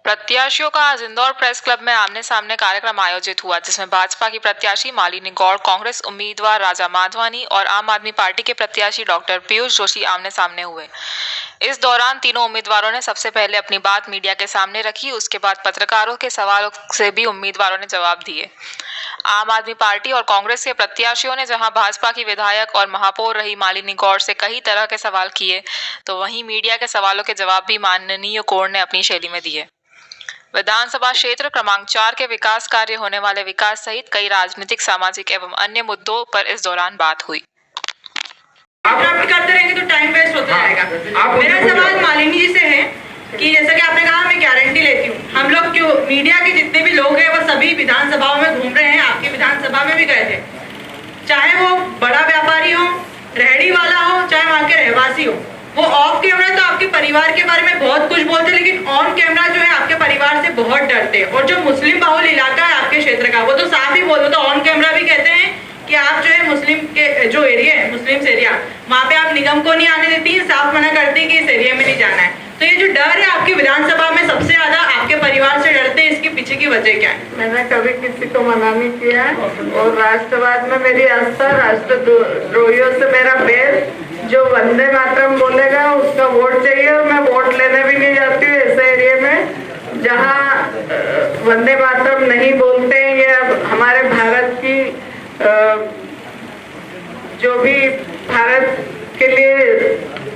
प्रत्याशियों का आज इंदौर प्रेस क्लब में आमने सामने कार्यक्रम आयोजित हुआ, जिसमें भाजपा की प्रत्याशी मालिनी गौड़, कांग्रेस उम्मीदवार राजा माधवानी और आम आदमी पार्टी के प्रत्याशी डॉक्टर पीयूष जोशी आमने सामने हुए। इस दौरान तीनों उम्मीदवारों ने सबसे पहले अपनी बात मीडिया के सामने रखी। उसके बाद पत्रकारों के सवालों से भी उम्मीदवारों ने जवाब दिए। आम आदमी पार्टी और कांग्रेस के प्रत्याशियों ने जहां भाजपा की विधायक और महापौर रही मालिनी गौड़ से कई तरह के सवाल किए, तो वहीं मीडिया के सवालों के जवाब भी माननीय गौड़ ने अपनी शैली में दिए। विधानसभा क्षेत्र क्रमांक 4 के विकास कार्य, होने वाले विकास सहित कई राजनीतिक, सामाजिक एवं अन्य मुद्दों पर इस दौरान बात हुई। आप करते रहेंगे तो टाइम वेस्ट होता रहेगा। मेरा सवाल मालिनी जी से है कि जैसा कि आपने कहा, मैं गारंटी लेती हूँ, हम लोग क्यों मीडिया के जितने भी लोग हैं वो सभी विधानसभाओं में घूम रहे हैं। आपकी विधानसभा में भी गए थे, चाहे वो बड़ा व्यापारी हो, रेहड़ी वाला हो, चाहे वहाँ के रहवासी हो। वो ऑफ कैमरा तो आपके परिवार के बारे में बहुत कुछ बोलते, लेकिन ऑन कैमरा जो है आपके परिवार से बहुत डरते हैं। और जो मुस्लिम बहुल इलाका है आपके क्षेत्र का, वो तो साफ ही बोलो, तो ऑन कैमरा भी कहते हैं कि आप जो है मुस्लिम के जो एरिया है, मुस्लिम एरिया, वहाँ पे आप निगम को नहीं आने देती, साफ मना करती है कि इस एरिया में नहीं जाना है। तो ये जो डर है आपकी विधानसभा में सबसे ज्यादा आपके परिवार से डरते हैं, इसके पीछे की वजह क्या है? मैंने कभी किसी को मना नहीं किया और राष्ट्रवाद में मेरी आस्था, राष्ट्रद्रोहियों से मेरा बैर। जो वंदे मातरम बोलेगा उसका वोट चाहिए, और मैं वोट लेने भी नहीं जाती हूँ ऐसे एरिया में जहाँ वंदे मातरम नहीं बोलते हैं। ये अब हमारे भारत की जो भी भारत के लिए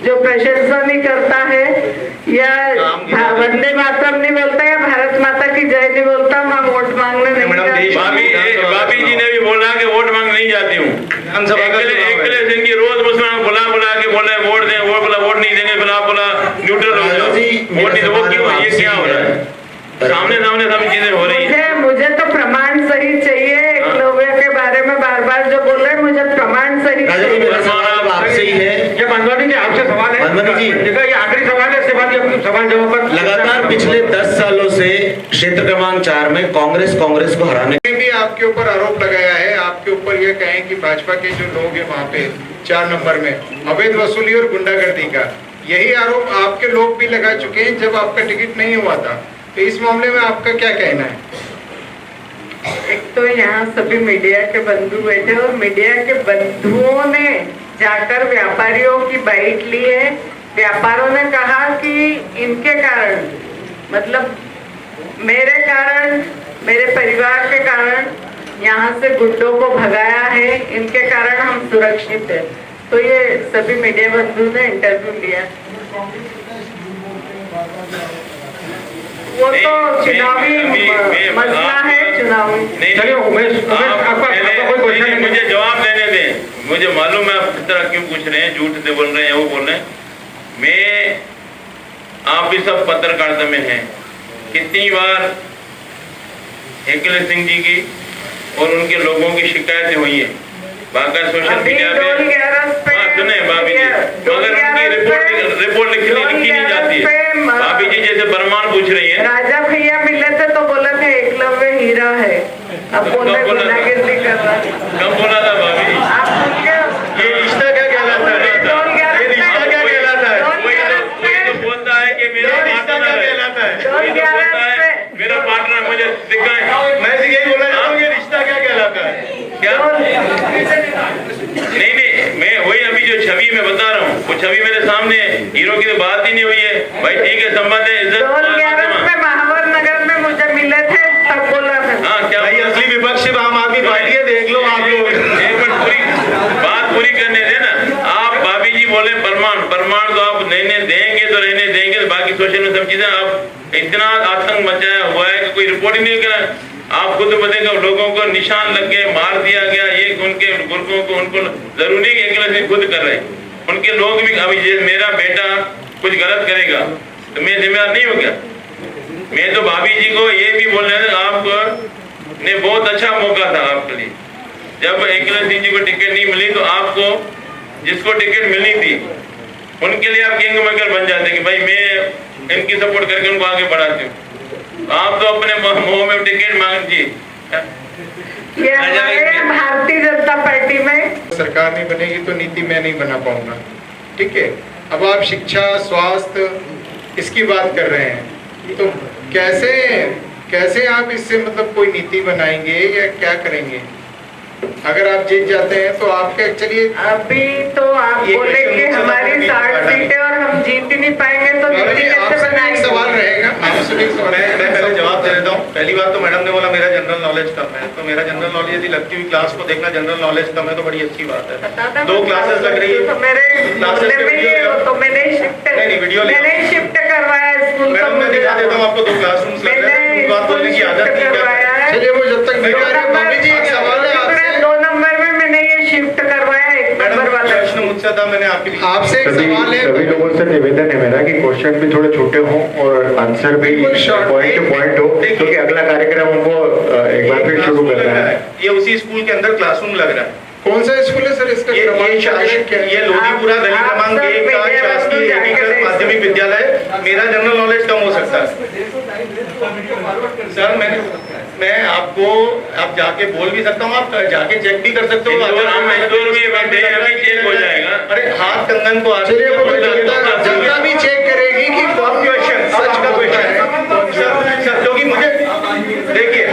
जो प्रशंसा नहीं करता है या वंदे मातरम नहीं बोलता या भारत माता की जय नहीं बोलता, मैं वोट मांगने नहीं जाती। भाभी जी ने भी बोला कि वोट मांगने नहीं जाती हूँ। इनकी रोज मुसलमान बुला के बोल रहे हैं वोट दें, वोट नहीं देंगे, फिर आप बोला न्यूट्रल हो जाओ, वोट नहीं, वो क्यों, ये क्या हो रहा है? सामने सब चीजें हो रही है। मुझे तो प्रमाण सही चाहिए। एक लोगों के बारे में बार बार जो बोल रहे हैं, मुझे प्रमाण सही चाहिए। आपसे ही है, ये मनमोहन जी आपसे सवाल है। मनमोहन जी, ये आखिरी सवाल है, इसके बाद अपनी सवाल जवाब पर लगातार पिछले 10 सालों से क्षेत्र क्रमांक 4 में कांग्रेस को हराने भी आपके ऊपर आरोप लगाया है। आपके ऊपर ये कहें कि भाजपा के जो लोग हैं वहाँ पे 4 नंबर में अवैध वसूली और गुंडागर्दी का, यही आरोप आपके लोग भी लगा चुके हैं जब आपका टिकट नहीं हुआ था। तो इस मामले में आपका क्या कहना है? एक तो यहाँ सभी मीडिया के बंधु बैठे और मीडिया के बंधुओं ने जाकर व्यापारियों की बाइट ली है। व्यापारियों ने कहा कि इनके कारण, मतलब मेरे कारण, मेरे परिवार के कारण यहाँ से गुंडों को भगाया है, इनके कारण हम सुरक्षित है। तो ये सभी मीडिया बंधु ने इंटरव्यू लिया। वो तो चुनावी मसला है, चुनावी। चलिए उमेश, मुझे जवाब देने दें। मुझे मालूम है आप किस तरह क्यों पूछ रहे हैं, झूठ से बोल रहे हैं, वो बोल रहे हैं। मैं, आप भी सब पत्रकारिता में हैं, कितनी बार एकलेश सिंह जी की और उनके लोगों की शिकायतें हुई है बाकायदा सोशल मीडिया पे। सुने भाभी जी, मगर उनकी रिपोर्ट लिखी नहीं जाती है। भाभी जी जैसे प्रमाण पूछ रही है। राजा भैया मिले थे तो बोला था एकलव्य हीरा है, अब बोले गुंडागिरी कर रहा है। कब बोला था भाभी जी? ये रिश्ता क्या कहलाता है? ये रिश्ता क्या कहलाता है? कोई तो बोलता है कि मेरा पार्टनर है, मेरा पार्टनर, मुझे दिखाए। मैं तो यही बोला चाहता हूँ, ये रिश्ता क्या कहलाता है? क्या नहीं, मैं वही अभी जो छवि में बता रहा हूँ, वो छवि मेरे सामने है। हीरो की तो बात ही नहीं हुई है। भाई ठीक है, संबंध है, इज्जत। महावर नगर में मुझे मिले थे, तब बोला था। हाँ, क्या भाई असली विपक्ष आम आदमी पार्टी है, देख लो आप लोग। एक मिनट, बात पूरी करने दे ना। आप भाभी जी बोले प्रमाण तो आप रहने देंगे तो रहने देंगे, बाकी सोशल में सब चीजें। आप इतना आतंक मचाया हुआ है कि कोई रिपोर्ट ही नहीं करा। आप खुद बताएंगे, लोगों को निशान लग के मार दिया गया, ये उनके ग्रुपों को, उनको जरूरी है कि अकेले खुद कर रहे हैं। उनके लोग भी, अभी मेरा बेटा कुछ गलत करेगा तो मैं जिम्मेदार नहीं हो गया। मैं तो भाभी जी को ये भी बोल रहे थे, आपको ने बहुत अच्छा मौका था आपके लिए। जब एकनाथ सिंह जी को टिकट नहीं मिली तो आपको, जिसको टिकट मिलनी थी, उनके लिए आप किंग मेकर बन जाते कि भाई मैं इनकी सपोर्ट करके उनको आगे बढ़ाती हूँ। आप तो अपने मुंह में टिकट मांगिए। भारतीय जनता पार्टी में सरकार नहीं बनेगी तो नीति मैं नहीं बना पाऊंगा, ठीक है। अब आप शिक्षा, स्वास्थ्य, इसकी बात कर रहे हैं। तो कैसे कैसे आप इससे मतलब कोई नीति बनाएंगे या क्या करेंगे? अगर आप जीत जाते हैं तो आपके चलिए अभी तो आप ये बोले कि क्वेश्चन हमारी मुझसे 60 सीटें और हम जीत ही नहीं पाएंगे तो मैडम नीति जी, कैसे आपसे भी एक बनाएंगे? सवाल रहेगा, आपसे भी एक सवाल मैं रहेगा। पहले जवाब दे देता हूँ। पहली बात तो मैडम ने बोला मेरा जनरल नॉलेज कम है, तो मेरा जनरल नॉलेज यदि लगती हुई क्लास को देखना जनरल नॉलेज कम है तो बड़ी अच्छी बात बता है। दो 2 क्लासेस लग रही है तो मेरे क्लासेस बोलने के में वीडियो ये ले आओ। तो मैंने शिफ्ट नहीं, नहीं, वीडियो ले आओ। मैंने शिफ्ट करवाया स्कूल को। मैडम मैं दिखा देता हूँ आपको 2 क्लासरूम्स लग रहे हैं, बात बोलने की आदत नहीं करवाया क्या? है। चलिए वो जब तक वीडियो आ रही है, भाभी जी एक सवाल है आपसे 2 नंबर में मैंने ये शिफ्ट करवाया 1 मैडम नंबर वाला। प्रश्न मुझसे था, मैंने आपकी आपसे एक सभी सवाल है सभी लोगों से निवेदन है मेरा कि क्वेश्चन भी थोड़े छोटे हों और आंसर भी बिल्कुल short। पॉइंट टू पॉइंट हो, क्योंकि अगला कार्यक्रम हमको एक बार फिर शुरू करना है। ये उसी स्कूल के अंदर क्लासरूम लग रहा है। कौन सा स्कूल है सर? इसका ये क्रमांक क्या है? ये लोधीपुरा गली आप क्रमांक सब 1 का मीडिया शासकीय वालों जाके एकीकृत देख माध्यमिक सकते हैं। विद्यालय। मेरा जनरल नॉलेज कम हो सकता है सर। मैं आपको आप जाके बोल भी सकता हूँ, आप जाके चेक भी कर सकते हो। इंदौर में बैठे हैं, अभी चेक हो जाएगा। अरे हाथ कंगन को चलिए वो जनता भी चेक करेगी कि कौन क्वेश्चन सच का क्वेश्चन है सर, क्योंकि मुझे देखिए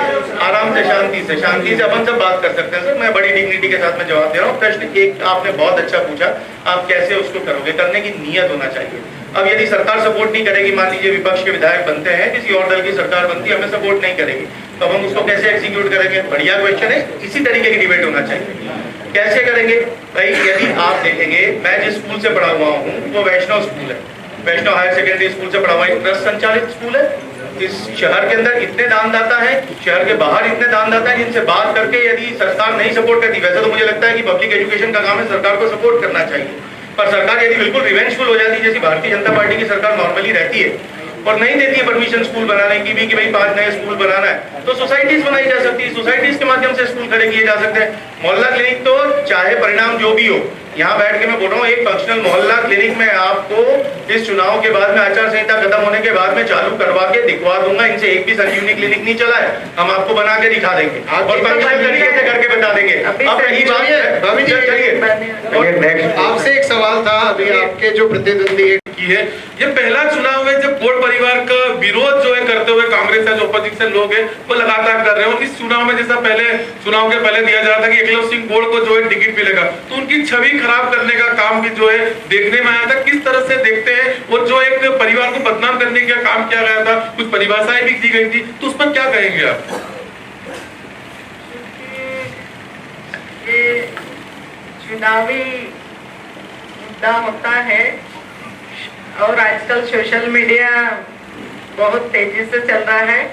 आराम से शांति से अपन सब बात कर सकते हैं सर। मैं बड़ी डिग्निटी के साथ में जवाब दे रहा हूँ। प्रश्न एक आपने बहुत अच्छा पूछा, आप कैसे उसको करोगे, करने की नीयत होना चाहिए। अब यदि सरकार सपोर्ट नहीं करेगी, मान लीजिए विपक्ष के विधायक बनते हैं, किसी और दल की सरकार बनती है, हमें सपोर्ट नहीं करेगी, तो हम उसको कैसे एग्जीक्यूट करेंगे? बढ़िया क्वेश्चन है, इसी तरीके की डिबेट होना चाहिए। कैसे करेंगे भाई? यदि आप देखेंगे, मैं जिस स्कूल से पढ़ा हुआ हूँ वो वैष्णव स्कूल है, वैष्णव हायर सेकेंडरी स्कूल से पढ़ा हुआ है, ट्रस्ट संचालित स्कूल है। इस शहर के अंदर इतने दानदाता है, शहर के बाहर इतने दानदाता है, जिनसे बात करके यदि सरकार नहीं सपोर्ट करती, वैसे तो मुझे लगता है कि पब्लिक एजुकेशन का काम है, सरकार को सपोर्ट करना चाहिए, पर सरकार यदि बिल्कुल रिवेंजफुल हो जाती, जैसी भारतीय जनता पार्टी की सरकार नॉर्मली रहती है और नहीं देती है परमिशन स्कूल बनाने की भी कि भाई 5 नए स्कूल बनाना है, तो सोसाइटीज बनाई जा सकती है, सोसाइटीज के माध्यम से स्कूल खड़े किए जा सकते हैं। मोहल्ला क्लिनिक तो चाहे परिणाम जो भी हो, यहाँ बैठ के मैं बोल रहा हूँ, एक फंक्शनल मोहल्ला क्लिनिक में आपको इस चुनाव के बाद में, आचार संहिता खत्म होने के बाद में चालू करवा के दिखवा दूंगा। इनसे एक भी संजीवनी क्लिनिक नहीं चला है, हम आपको बना के दिखा देंगे और फंक्शनल तरीके से करके बता देंगे। अब रही बात है भाभी जी, चलिए आपसे एक सवाल था, अभी आपके जो प्रतिद्वंदी की है, ये पहला चुनाव है जब गोड़ परिवार का विरोध जो है करते हुए कांग्रेस या जो अपोजिशन लोग हैं वो लगातार कर रहे हैं। और इस चुनाव में जैसा पहले चुनाव के पहले दिया जा रहा था कि एकलव सिंह गोड़ को जो है टिकट मिलेगा, तो उनकी छवि खराब करने का काम भी जो है देखने में आया था। किस तरह से देखते हैं, और जो एक परिवार को बदनाम करने का काम किया गया था, कुछ परिभाषाएं भी दी गई थी, तो उस पर क्या कहेंगे आप? ये चुनावी मुद्दा होता है और आजकल सोशल मीडिया बहुत तेजी से चल रहा है।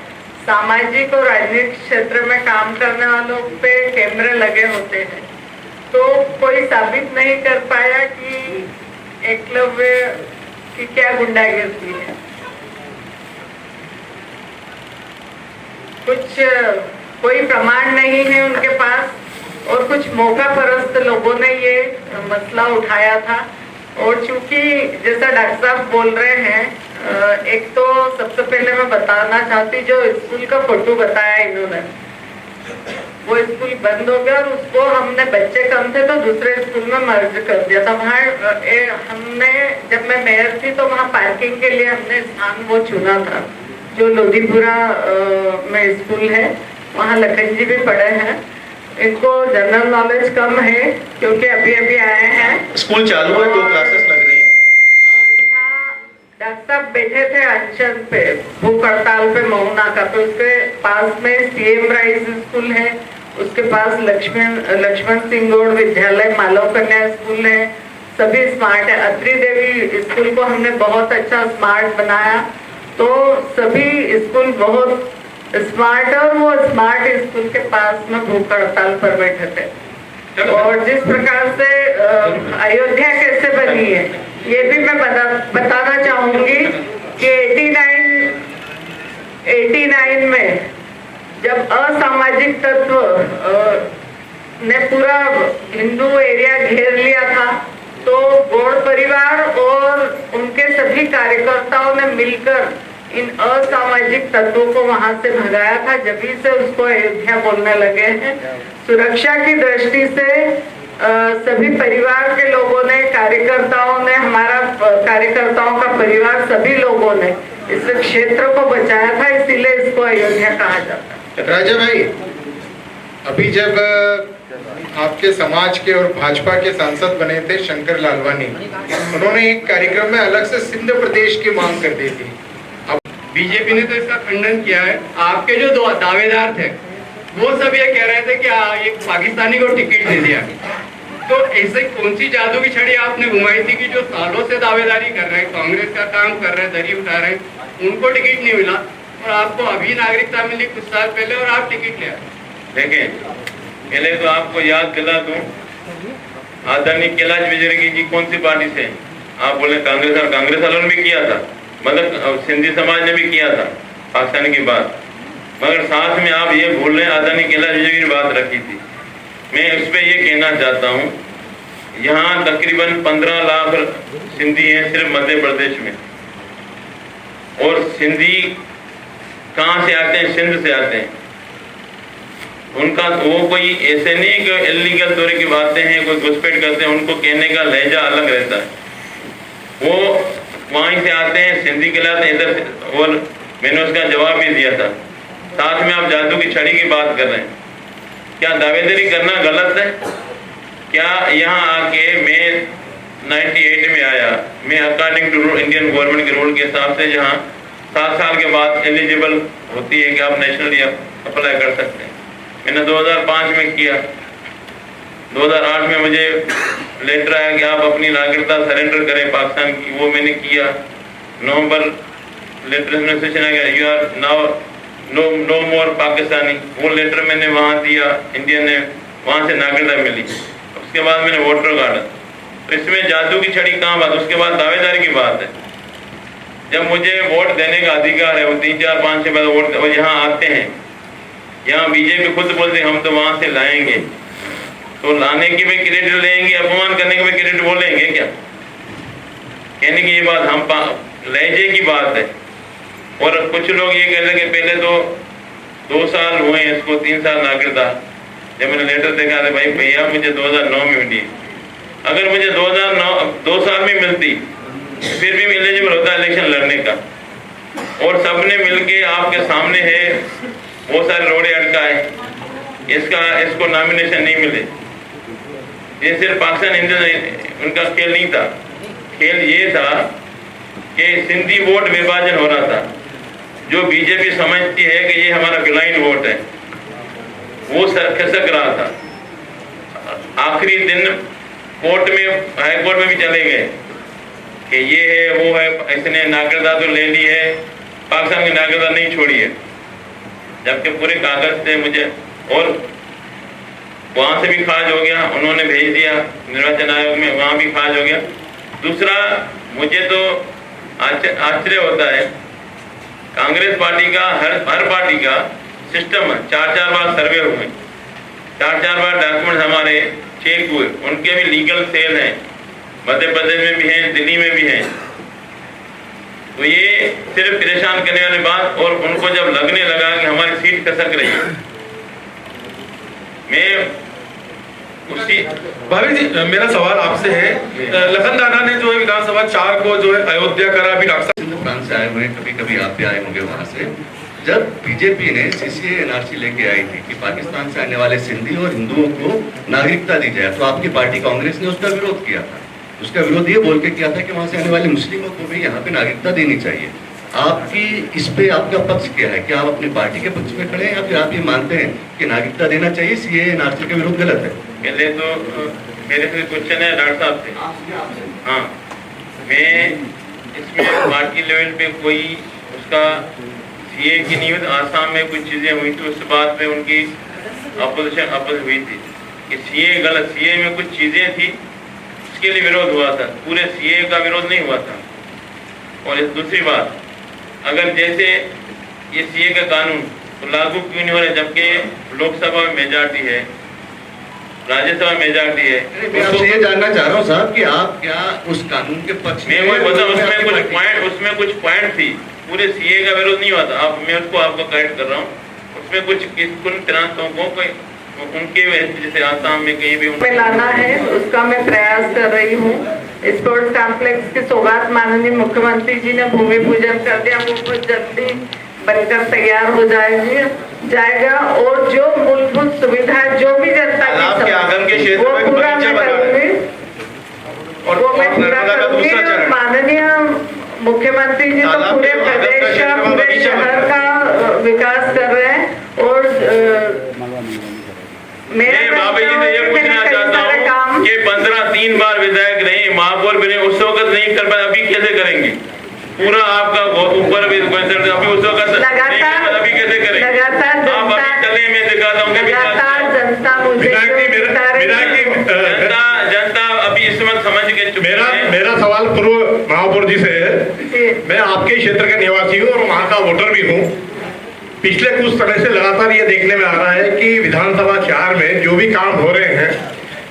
सामाजिक और राजनीतिक क्षेत्र में काम करने वालों पे कैमरे लगे होते हैं, तो कोई साबित नहीं कर पाया कि एकलव्य की क्या गुंडागिरी है। कोई प्रमाण नहीं है उनके पास, और कुछ मौका परस्त लोगों ने ये मसला उठाया था। और चूंकि जैसा डॉक्टर साहब बोल रहे हैं, एक तो सबसे पहले मैं बताना चाहती, जो स्कूल का फोटो बताया इन्होंने, वो स्कूल बंद हो गया और उसको हमने, बच्चे कम थे तो दूसरे स्कूल में मर्ज कर दिया था। वहाँ हमने, जब मैं मेयर थी तो वहाँ पार्किंग के लिए हमने स्थान वो चुना था, जो लोधीपुरा में स्कूल है, वहाँ लखन जी भी पढ़े हैं। इनको जनरल नॉलेज कम है क्योंकि अभी अभी आए हैं। स्कूल चालू है, 2 क्लासेस लग रही है। डॉक्टर साहब बैठे थे अनशन पे, भूख हड़ताल पे महुना का, तो उसके पास में सीएम राइज स्कूल है, उसके पास लक्ष्मण सिंह गौड़ विद्यालय, मालव कन्या स्कूल है, सभी स्मार्ट है। अत्री देवी स्कूल को हमने बहुत अच्छा स्मार्ट बनाया, तो सभी स्कूल बहुत स्मार्ट, और वो स्मार्ट स्कूल के पास में भूख हड़ताल पर बैठे थे। और जिस प्रकार से अयोध्या कैसे बनी है, ये भी मैं बताना चाहूंगी कि 89 में जब असामाजिक तत्व ने पूरा हिंदू एरिया घेर लिया था, तो गौड़ परिवार और उनके सभी कार्यकर्ताओं ने मिलकर इन असामाजिक तत्वों को वहां से भगाया था। जब से उसको अयोध्या बोलने लगे हैं। सुरक्षा की दृष्टि से सभी परिवार के लोगों ने, कार्यकर्ताओं ने, हमारा कार्यकर्ताओं का परिवार, सभी लोगों ने इस क्षेत्र को बचाया था, इसीलिए इसको अयोध्या कहा जाता है। राजा भाई, अभी जब आपके समाज के और भाजपा के सांसद बने थे शंकर लालवानी, उन्होंने एक कार्यक्रम में अलग से सिंध प्रदेश की मांग कर दी थी। अब बीजेपी ने तो इसका खंडन किया है। आपके जो दो दावेदार थे वो सब ये कह रहे थे कि एक पाकिस्तानी को टिकट दे दिया। तो ऐसे कौन सी जादू की छड़ी आपने घुमाई थी कि जो सालों से दावेदारी कर रहे हैं, कांग्रेस का काम कर रहे हैं, दरी उठा रहे हैं, उनको टिकट नहीं मिला और आपको अभी नागरिकता मिली कुछ साल पहले और आप टिकट ले आए? देखें, पहले तो आपको याद दिला दूं, आदरणीय कैलाश विजयवर्गीय जी कौन सी पार्टी से? आप बोले कांग्रेस, और कांग्रेस वालों ने भी किया था, मतलब सिंधी समाज ने भी किया था पाकिस्तान की बात। मगर साथ में आप ये भूल रहे हैं, आदरणीय कैलाश विजयवर्गीय ने बात रखी थी। मैं इस पे ये कहना चाहता हूँ, यहाँ तकरीबन 15 लाख सिंधी हैं सिर्फ मध्य प्रदेश में, और सिंधी कहाँ से आते हैं? सिंध से आते हैं। उनका वो कोई ऐसे नहीं कि इलीगल तौर की बातें हैं, कोई घुसपैठ करते हैं, उनको कहने का लहजा अलग रहता है। वो वहीं से आते हैं, सिंधी कहलाते हैं इधर से, और मैंने उसका जवाब भी दिया था। साथ में आप जादू की छड़ी की बात कर रहे हैं, क्या दावेदारी करना गलत है? क्या यहाँ आके मैं 98 में आया, मैं अकॉर्डिंग टू इंडियन गवर्नमेंट के रूल के हिसाब से जहाँ 7 साल के बाद एलिजिबल होती है कि आप नेशनली अप्लाई कर सकते हैं। मैंने 2005 में किया, 2008 में मुझे लेटर आया कि आप अपनी नागरिकता सरेंडर करें पाकिस्तान की, वो मैंने किया। नवंबर लेटर में सेशन आ गया, यू आर नाउ नो मोर पाकिस्तानी, वो लेटर मैंने वहाँ दिया, इंडियन ने वहाँ से नागरिकता मिली। उसके बाद मैंने वोटर कार्ड। तो इसमें जादू की छड़ी कहाँ बात? उसके बाद दावेदारी की बात है। जब मुझे वोट देने का अधिकार है, वो 3, 4, 5 से बाद वोट, वो यहाँ आते हैं, यहाँ बीजेपी खुद बोलते हम तो वहां से लाएंगे, तो लाने की भी क्रेडिट लेंगे, अपमान करने की भी क्रेडिट बोलेंगे क्या? कहने की ये बात हम लहजे की बात है। और कुछ लोग ये कहते हैं कि पहले तो 2 साल हुए हैं इसको, 3 साल नागरिकता। जब मैंने लेटर देखा था, भाई भैया मुझे 2009 में मिली, अगर मुझे 2009 2 साल में मिलती फिर भी एलिजिबल होता इलेक्शन लड़ने का। और सबने मिलके आपके सामने है, बहुत सारे रोड़े अटका है, इसको नॉमिनेशन नहीं मिले। ये सिर्फ पाकिस्तान हिंदू उनका खेल नहीं था, खेल ये था कि सिंधी वोट विभाजन हो रहा था। जो बीजेपी समझती है कि ये हमारा ब्लाइंड वोट है, वो खिसक रहा था। आखिरी दिन कोर्ट में, हाई कोर्ट में भी चले गए कि ये है वो है, इसने नागरिकता तो ले ली है, पाकिस्तान की नागरिकता नहीं छोड़ी है, जबकि पूरे कागज थे मुझे। और वहां से भी खाज हो गया, उन्होंने भेज दिया निर्वाचन आयोग में, वहां भी खाज हो गया। दूसरा, मुझे तो आश्चर्य होता है, कांग्रेस पार्टी का हर पार्टी का सिस्टम है, 4-4 बार सर्वे हुए, 4-4 बार डॉक्यूमेंट हमारे चेक हुए, उनके भी लीगल सेल हैं, मध्य प्रदेश में भी हैं, दिल्ली में भी हैं। तो ये सिर्फ परेशान करने वाली बात। और उनको जब लगने लगा कि हमारी सीट खसक रही है, मैं उसी भाभी जी, मेरा सवाल आपसे है, लखन दाना ने जो है विधानसभा 4 को जो है अयोध्या करा, अभी डॉक्टर सिंध प्रांत से आए हुए, कभी आप भी आए होंगे वहां से। जब बीजेपी ने सीसीए एनआरसी लेके आई थी कि पाकिस्तान से आने वाले सिंधी और हिंदुओं को नागरिकता दी जाए, तो आपकी पार्टी कांग्रेस ने उसका विरोध किया था। उसका विरोध ये बोल के किया था कि वहां से आने वाले मुस्लिमों को भी यहाँ पे नागरिकता देनी चाहिए। आपकी इस पे आपका पक्ष क्या है? क्या आप अपनी पार्टी के पक्ष में खड़े हैं या फिर आप ये मानते हैं कि नागरिकता देना चाहिए, सीए एनआरसी का विरोध गलत है? पहले तो मेरे से क्वेश्चन है डॉक्टर साहब से। हाँ, मैं इसमें पार्टी लेवल पे कोई उसका सीए की नहीं हुई। आसाम में कुछ चीजें हुई थी, उस बात पे उनकी अपोजिशन हुई थी कि सीए गलत, सीए में कुछ चीजें थी उसके लिए विरोध हुआ था, पूरे सीए का विरोध नहीं हुआ था। और दूसरी बात, अगर जैसे ये सीए का कानून तो लागू क्यों नहीं हो रहा, जबकि लोकसभा में मेजॉरिटी है, राज्यसभा में मेजॉरिटी है। मैं आपसे ये जानना चाह रहा हूँ साहब कि आप क्या उस कानून के पक्ष में? मैं बता, उसमें कुछ पॉइंट थी, पूरे सीए का विरोध नहीं हुआ था। आप, मैं उसको आपको गाइड कर रहा हूँ, उसमें कुछ कुल प्रांतों को कोई उनके जैसे आसाम में कहीं भी लाना है, उसका मैं प्रयास कर रही हूँ। स्पोर्ट्स कॉम्प्लेक्स की सौगात माननीय मुख्यमंत्री जी ने भूमि पूजन कर दिया, वो बहुत जल्दी बनकर तैयार हो जाएगा और जो मूलभूत सुविधा जो भी जनता आपके आगम के क्षेत्र में पूरा मैं करूंगी और वो मैं पूरा करूंगी। माननीय मुख्यमंत्री जी तो पूरे प्रदेश का, पूरे शहर का विकास कर रहे हैं और बाबा जी से ये पूछना चाहता हूँ कि 15 बार विधायक रहे, महापौर बने, उस वक्त नहीं कर पाए, अभी कैसे करेंगे? पूरा आपका ऊपर भी अभी उस वक्त लगातार अभी कैसे करेंगे? लगातार आप अभी चले मैं दिखाता हूँ जनता मुझे जनता अभी इस वक्त समझ के मेरा सवाल पूर्व महापौर जी से है। मैं आपके क्षेत्र का निवासी हूँ और वहाँ का वोटर भी हूँ। पिछले कुछ समय से लगातार ये देखने में आ रहा है कि विधानसभा 4 में जो भी काम हो रहे हैं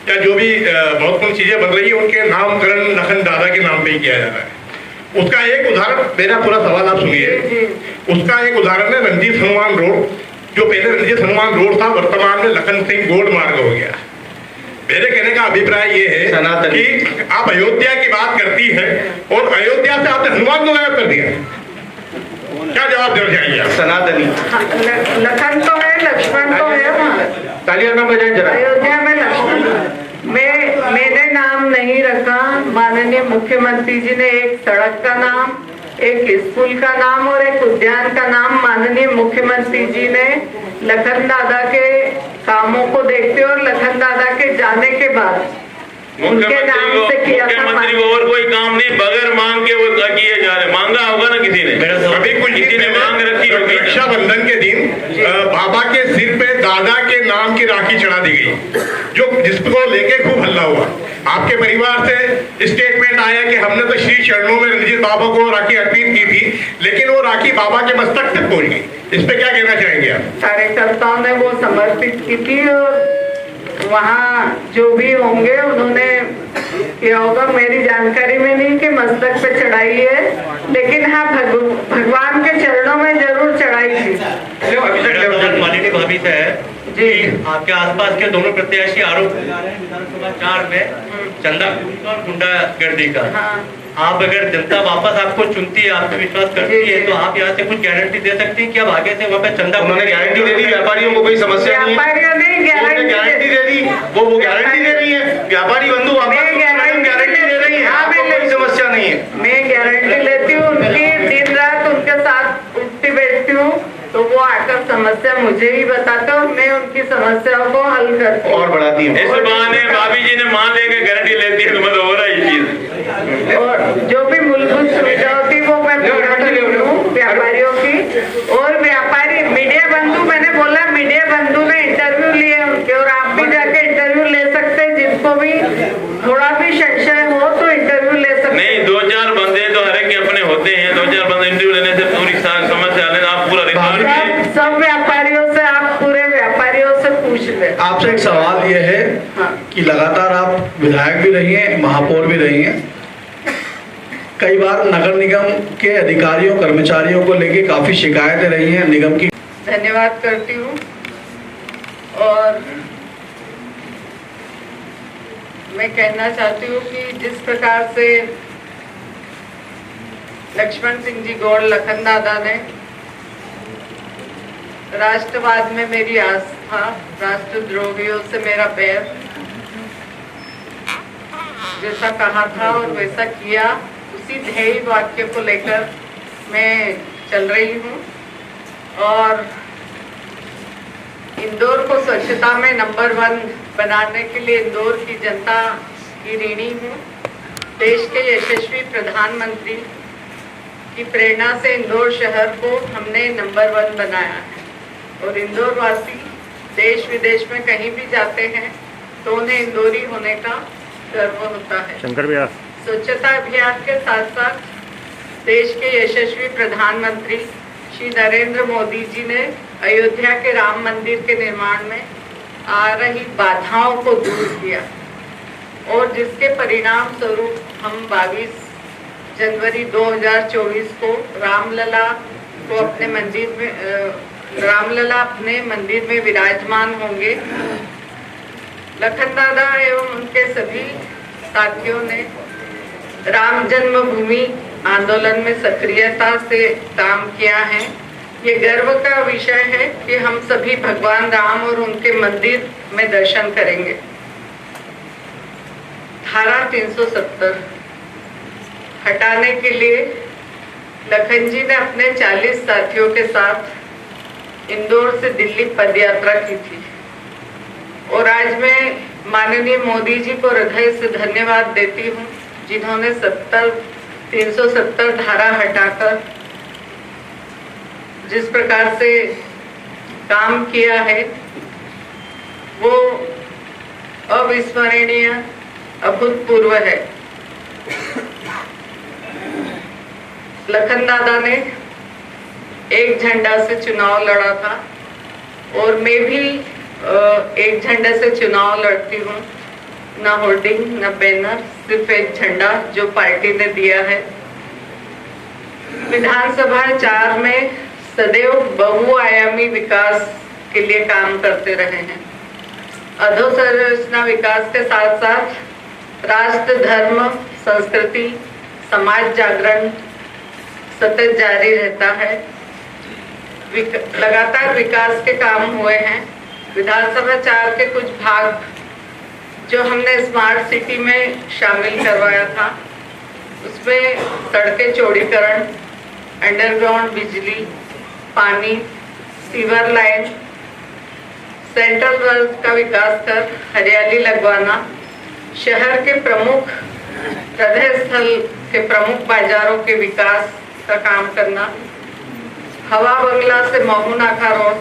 या जो भी महत्वपूर्ण चीजें बन रही है उनके नामकरण लखन दादा के नाम पे ही किया जा रहा है। उसका एक उदाहरण, मेरा पूरा सवाल आप सुनिए। उसका एक उदाहरण है रंजीत हनुमान रोड, जो पहले रंजीत हनुमान रोड था, वर्तमान में लखन सिंह गोल्ड मार्ग हो गया। मेरे कहने का अभिप्राय ये है कि आप अयोध्या की बात करती है और अयोध्या से आपने हनुमान को गायब कर दिया, क्या जवाब देना चाहेंगे आप? सनातनी लखन तो है, लक्ष्मण तो है, तालियां ना बजाएं जरा। अयोध्या में लक्ष्मण मैंने नाम नहीं रखा। माननीय मुख्यमंत्री जी ने एक सड़क का नाम, एक स्कूल का नाम और एक उद्यान का नाम माननीय मुख्यमंत्री जी ने लखन दादा के कामों को देखते और लखन दादा के जाने के बाद उनके नाम से किया था। मुख्यमंत्री को और कोई काम नहीं, बगैर मांग के वो किए जा रहे। मांगा होगा ना किसी ने, अभी कुछ किसी ने मांग रखी होगी। रक्षाबंधन के दिन बाबा के सिर पे दादा के नाम की राखी चढ़ा दी गई, जो जिसको लेके खूब हल्ला हुआ। आपके परिवार से स्टेटमेंट आया कि हमने तो श्री चरणों में रंजीत बाबा को राखी अर्पित की थी, लेकिन वो राखी बाबा के मस्तक तक पहुंच गई। इस पे क्या कहना चाहेंगे आप? कार्यकर्ताओं ने वो समर्पित की थी और वहाँ जो भी होंगे उन्होंने किया होगा। मेरी जानकारी में नहीं कि मस्तक पे चढ़ाई है, लेकिन हाँ भगवान के चरणों में जरूर चढ़ाई थी। माननीय भाभी से है जी, आपके आसपास के दोनों प्रत्याशी आरोप लगा रहे हैं विधानसभा 4 में चंदा और गुंडागर्दी का। हाँ। आप अगर जनता वापस आपको चुनती है, आप पे विश्वास करती है, तो आप यहाँ से कुछ गारंटी दे सकती हैं कि अब आगे से वहाँ पे चंदा? उन्होंने गारंटी दे दी, व्यापारियों को कोई समस्या नहीं है। व्यापारियों ने गारंटी दे दी, वो गारंटी दे रही है। व्यापारी बंधु गारंटी दे रही है, आपको कोई समस्या नहीं है। मैं गारंटी लेती हूँ उनकी, दिन रात उनके साथ उठती बैठती हूँ, तो वो आकर समस्या मुझे ही बताते और मैं उनकी समस्याओं को हल करती हूँ और बढ़ाती हूँ। इस बहाने भाभी जी ने मान लेके गारंटी लेती है, मतलब हो रहा है चीज। और जो भी मूलभूत सुविधा होती है वो मैं पूरा करती हूँ व्यापारियों की। और व्यापारी मीडिया बंधु, मैंने बोला मीडिया बंधु ने इंटरव्यू लिए उनके, और आप भी जाके इंटरव्यू ले सकते हैं। जिनको भी थोड़ा भी संशय हो तो इंटरव्यू ले सकते। नहीं, 2-4 बंदे तो हर एक के अपने होते हैं, 2-4 बंदे इंटरव्यू लेने से पूरी समस्या लेना। आप पूरा सब व्यापारियों से, आप पूरे व्यापारियों से पूछ ले। आपसे एक सवाल ये है कि लगातार आप विधायक भी रही हैं, महापौर भी रही हैं, कई बार नगर निगम के अधिकारियों कर्मचारियों को लेके काफी शिकायतें रही हैं निगम की। धन्यवाद करती हूँ और मैं कहना चाहती हूँ कि जिस प्रकार से लक्ष्मण सिंह जी गौड़ लखन दादा ने राष्ट्रवाद में मेरी आस्था, राष्ट्रद्रोहियों से मेरा बैर, जैसा कहा था और वैसा किया, उसी ध्येय वाक्य को लेकर मैं चल रही हूँ। और इंदौर को स्वच्छता में नंबर 1 बनाने के लिए इंदौर की जनता की ऋणी हूँ। देश के यशस्वी प्रधानमंत्री की प्रेरणा से इंदौर शहर को हमने नंबर 1 बनाया है और इंदौर वासी देश विदेश में कहीं भी जाते हैं तो उन्हें इंदौरी होने का गर्व होता है। शंकर भैया, स्वच्छता अभियान के साथ साथ देश के यशस्वी प्रधानमंत्री श्री नरेंद्र मोदी जी ने अयोध्या के राम मंदिर के निर्माण में आ रही बाधाओं को दूर किया और जिसके परिणाम स्वरूप हम 22 जनवरी 2024 को रामलला को अपने मंदिर में रामलला अपने मंदिर में विराजमान होंगे। लखन दादा एवं उनके सभी साथियों ने राम जन्मभूमि आंदोलन में सक्रियता से काम किया है। ये गर्व का विषय है कि हम सभी भगवान राम और उनके मंदिर में दर्शन करेंगे। धारा 370 हटाने के लिए लखन जी ने अपने 40 साथियों के साथ इंदौर से दिल्ली पदयात्रा की थी और आज मैं माननीय मोदी जी को हृदय से धन्यवाद देती हूँ, जिन्होंने 370 धारा हटाकर जिस प्रकार से काम किया है वो अविस्मरणीय, अभूतपूर्व है। लखन दादा ने एक झंडा से चुनाव लड़ा था और मैं भी एक झंडे से चुनाव लड़ती हूँ। न होर्डिंग न बैनर, सिर्फ एक झंडा जो पार्टी ने दिया है। विधानसभा 4 में सदैव बहुआयामी विकास के लिए काम करते रहे हैं। अधोसंरचना विकास के साथ साथ राष्ट्र, धर्म, संस्कृति, समाज जागरण सतत जारी रहता है। लगातार विकास के काम हुए हैं। विधानसभा 4 के कुछ भाग जो हमने स्मार्ट सिटी में शामिल करवाया था, उसमें सड़कें चौड़ीकरण, अंडरग्राउंड बिजली, पानी, सीवर लाइन, सेंट्रल वर्क का विकास कर हरियाली लगवाना, शहर के प्रमुख हृदय स्थल के प्रमुख बाजारों के विकास का काम करना, हवा बंगला से महू नाका रोड,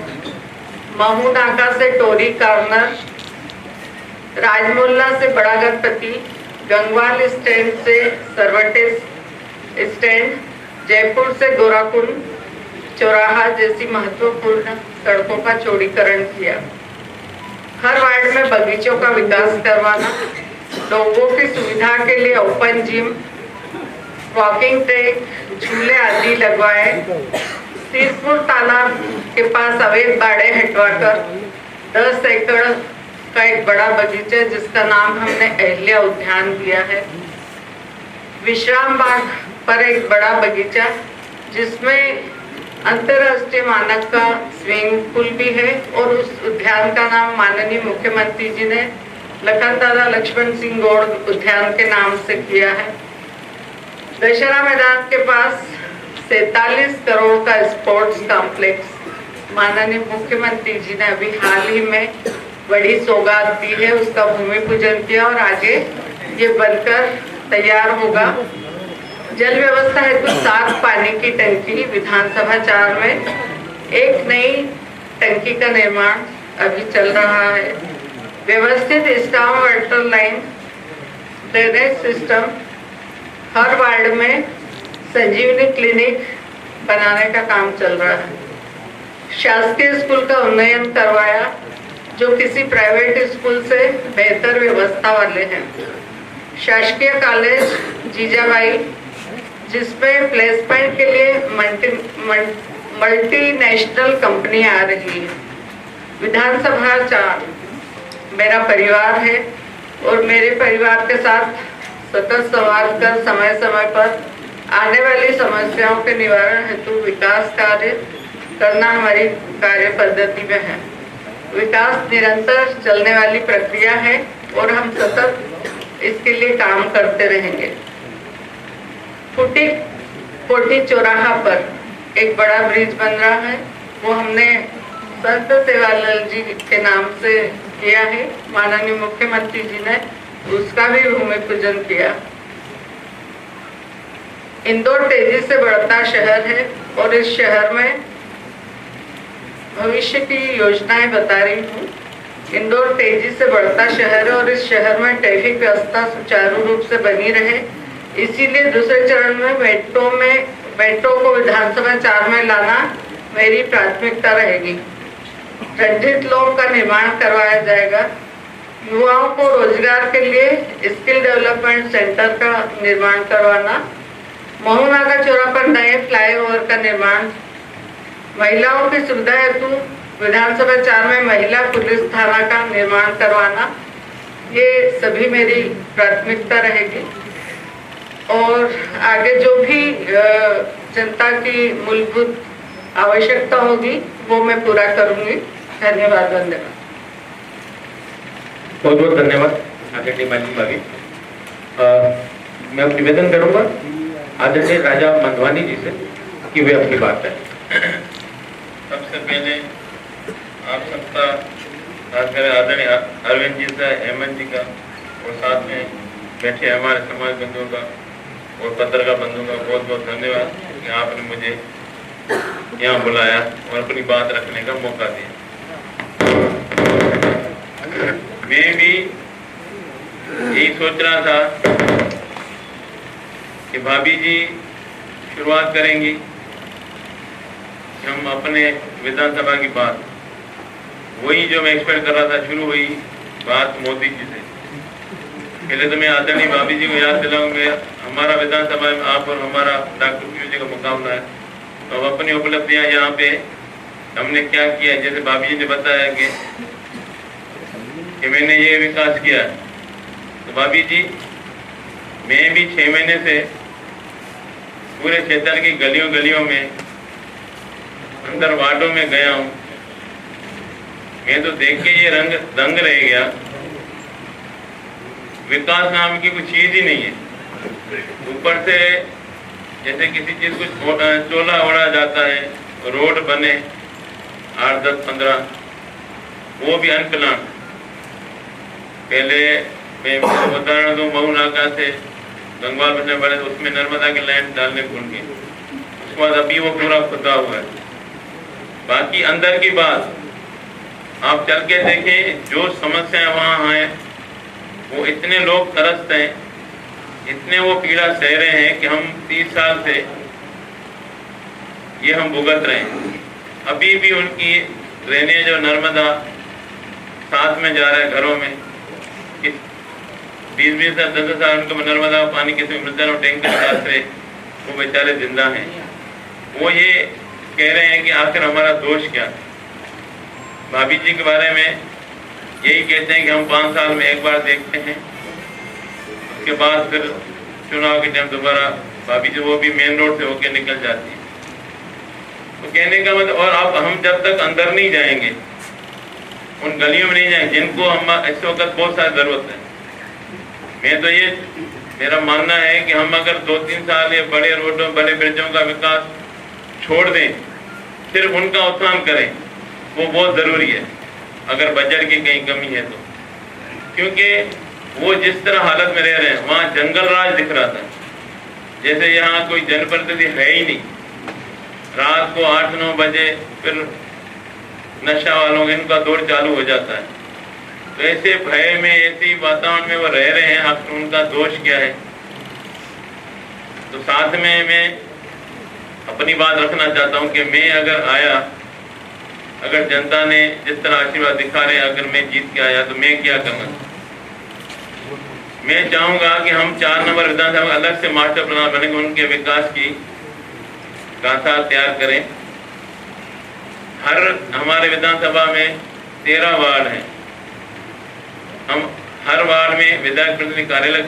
महू नाका से टोरी कॉर्नर, राजमोहल्ला से बड़ा गणपति, गंगवाल स्टैंड से सरवटे स्टैंड, जयपुर से गोराकुंड चौराहा जैसी महत्वपूर्ण सड़कों का चौड़ीकरण किया। हर वार्ड में बगीचों का विकास करवाना, लोगों की सुविधा के लिए ओपन जिम, वॉकिंग ट्रैक, झूले आदि लगवाए। तीरपुर तालाब के पास अवैध बाड़े हटवाकर 10 एकड़ का एक बड़ा बगीचा जिसका नाम हमने अहिल्या उद्यान दिया है। विश्राम बाग पर एक बड़ा बगीचा जिसमें अंतर्राष्ट्रीय मानक का स्विमिंग पूल भी है और उस उद्यान का नाम माननीय मुख्यमंत्री जी ने लखन दादा लक्ष्मण सिंह गौड़ उद्यान के नाम से किया है। दशहरा मैदान के पास 47 करोड़ का स्पोर्ट्स कॉम्प्लेक्स माननीय मुख्यमंत्री जी ने अभी हाल ही में बड़ी सौगात दी है, उसका भूमि पूजन किया और आगे ये बनकर तैयार होगा। जल व्यवस्था हेतु 7 पानी की टंकी विधानसभा 4 में, एक नई टंकी का निर्माण अभी चल रहा है। व्यवस्थित storm water line, drainage system, हर वार्ड में संजीवनी क्लिनिक बनाने का काम चल रहा है। शासकीय स्कूल का उन्नयन करवाया जो किसी प्राइवेट स्कूल से बेहतर व्यवस्था वाले हैं। शासकीय कॉलेज जीजाबाई जिसमें प्लेसमेंट के लिए मल्टीनेशनल कंपनी आ रही है। विधानसभा 4 मेरा परिवार है और मेरे परिवार के साथ सतत संवाद कर समय समय पर आने वाली समस्याओं के निवारण हेतु विकास कार्य करना हमारी कार्य पद्धति में है। विकास निरंतर चलने वाली प्रक्रिया है और हम सतत इसके लिए काम करते रहेंगे। कोटी चौराहा पर एक बड़ा ब्रिज बन रहा है, वो हमने संत सेवालाल जी के नाम से किया है। माननीय मुख्यमंत्री जी ने उसका भी भूमि पूजन किया। इंदौर तेजी से बढ़ता शहर है और इस शहर में भविष्य की योजनाएं बता रही हूँ। इंदौर तेजी से बढ़ता शहर है और इस शहर में ट्रैफिक व्यवस्था सुचारू रूप से बनी रहे, इसीलिए दूसरे चरण में मेट्रो को विधानसभा 4 में लाना मेरी प्राथमिकता रहेगी। रंजित लोक का निर्माण करवाया जाएगा। युवाओं को रोजगार के लिए स्किल डेवलपमेंट सेंटर का निर्माण करवाना। महू नाका चौराहा पर नए फ्लाईओवर का निर्माण। महिलाओं की सुविधा हेतु विधानसभा 4 में महिला पुलिस थाना का निर्माण करवाना, ये सभी मेरी प्राथमिकता रहेगी। और आगे जो भी जनता की मूलभूत आवश्यकता होगी वो मैं पूरा करूंगी। धन्यवाद। वंदना। बहुत बहुत धन्यवाद आदरणीय मालिनी भाभी। मैं अब निवेदन करूंगा आदरणीय राजा मंधवानी जी से कि वे अपनी बात करें। सबसे पहले आप सबका खासकर आदरणीय अरविंद जी का, हेमंत जी का और साथ में बैठे हमारे समाज बंधुओं का और पत्रकार बंधुओं का बहुत बहुत धन्यवाद कि आपने मुझे यहाँ बुलाया और अपनी बात रखने का मौका दिया। मैं भी यही सोच रहा था कि भाभी जी शुरुआत करेंगी कि हम अपने विधानसभा की बात, वही जो मैं एक्सपेक्ट कर रहा था, शुरू हुई बात मोदी जी से। पहले तो मैं आदरणीय भाभी जी को याद दिलाऊंगा, हमारा विधानसभा में आप और हमारा डॉक्टर पीयूष जी का मुकाबला है। तो अब अपनी उपलब्धियां यहाँ पे हमने क्या किया, जैसे भाभी जी ने बताया कि मैंने ये विकास किया, तो भाभी जी मैं भी 6 महीने से पूरे क्षेत्र की गलियों गलियों में, अंदर वार्डों में गया हूँ। मैं तो देख के ये दंग रह गया, विकास नाम की कुछ चीज ही नहीं है। ऊपर से जैसे किसी चीज को चोला ओढ़ा जाता है, रोड बने 8, 10, 15, वो भी अनप्लान। पहले मैं उदाहरण दूं, मऊ नाका से गंगवाल बचने पड़े तो उसमें नर्मदा की लाइन डालने भूल गए, उसके बाद अभी वो पूरा खुदा हुआ है। बाकी अंदर की बात आप चल के देखें, जो समस्याएं वहाँ हैं वो इतने लोग त्रस्त हैं, इतने वो पीड़ा सह रहे हैं कि हम 30 साल से ये हम भुगत रहे हैं। अभी भी उनकी ड्रेनेज और नर्मदा साथ में जा रहा है घरों में। 20-20 साल 10 साल उनको नर्मदा पानी किसी मिलता है, टैंकर साथ से वो बेचारे जिंदा हैं। वो ये कह रहे हैं कि आखिर हमारा दोष क्या। भाभी जी के बारे में यही कहते हैं कि हम 5 साल में एक बार देखते हैं, उसके बाद फिर चुनाव के टाइम दोबारा भाभी जी वो भी मेन रोड से होके निकल जाती है। तो कहने का मतलब, और अब हम जब तक अंदर नहीं जाएंगे, उन गलियों में नहीं जाएंगे जिनको हम इस वक्त बहुत सारी जरूरत है। मैं तो ये मेरा मानना है कि हम अगर 2-3 साल ये बड़े रोडों, बड़े ब्रिजों का विकास छोड़ दें, सिर्फ उनका उत्थान करें, वो बहुत जरूरी है अगर बजट की कहीं कमी है तो। क्योंकि वो जिस तरह हालत में रह रहे हैं, वहाँ जंगल राज दिख रहा था, जैसे यहाँ कोई जनप्रतिनिधि है ही नहीं। रात को 8-9 बजे फिर नशा वालों का इनका दौर चालू हो जाता है। तो ऐसे भय में, ऐसी वातावरण में वो रह रहे हैं, आखिर उनका दोष क्या है। तो साथ में मैं अपनी बात रखना चाहता हूँ कि मैं अगर आया, अगर जनता ने जिस तरह आशीर्वाद दिखा रहे हैं, अगर मैं जीत के आया तो मैं क्या करना। मैं चाहूंगा कि हम 4 नंबर विधानसभा अलग से मास्टर प्लान बनेंगे, उनके विकास की गाथा तैयार करें। हमारे विधानसभा में 13 वार्ड हैं, हम हर वार्ड में विधायक प्रतिनिधि कार्यालय